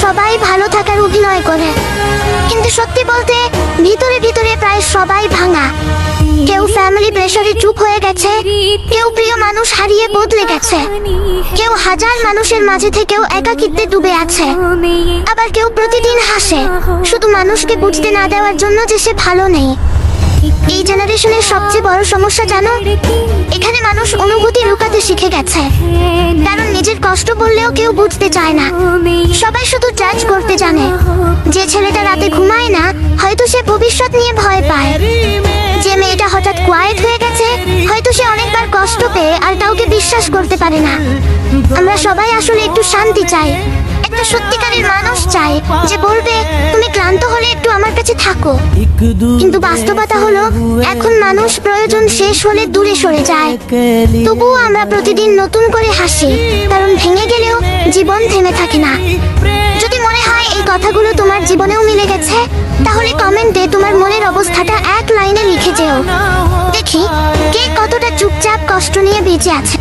সবাই ভালো থাকার অভিনয় করে, কিন্তু সত্যি বলতে ভিতরে ভিতরে প্রায় সবাই ভাঙা। কেউ ফ্যামিলি প্রেসারে চুপ হয়ে গেছে, কেউ প্রিয় মানুষ হারিয়ে বদলে গেছে, কেউ হাজার মানুষের মাঝে থেকেও একাকিত্বে ডুবে আছে। আবার কেউ প্রতিদিন হাসে শুধু মানুষকে বুঝতে না দেওয়ার জন্য যে সে ভালো নেই। এই জেনারেশনের সবচেয়ে বড় সমস্যা জানো, এখানে মানুষ অনুভূতি লুকাতে শিখে গেছে, কারণ নিজের কষ্ট বললেও কেউ বুঝতে চায় না। সবাই শুধু জাজ করতে জানে। যে ছেলেটা রাতে ঘুমায় না, হয়তো সে ভবিষ্যৎ নিয়ে ভয় পায়। যে মেয়েটা হঠাৎ কোয়াইট হয়ে গেছে, হয়তো সে অনেকবার কষ্ট পেয়ে আর কাউকে বিশ্বাস করতে পারে না। আমরা সবাই আসলে একটু শান্তি চাই, একটা সত্যিকারের মানুষ চাই যে বলবে তুমি ক্লান্ত হলে একটু আমার কাছে থাকো। কিন্তু বাস্তবতা হলো এখন মানুষ প্রয়োজন শেষ হলে দূরে সরে যায়। তবুও আমরা প্রতিদিন নতুন করে হাসি, কারণ ভেঙে গেলেও জীবন থেমে থাকে না। যদি মনে হয় এই কথাগুলো তোমার জীবনেও মিলে গেছে, তাহলে কমেন্টে তোমার মনের অবস্থাটা এক লাইনে লিখে যেও। দেখি কে কতটা চুপচাপ কষ্ট নিয়ে বেঁচে আছে।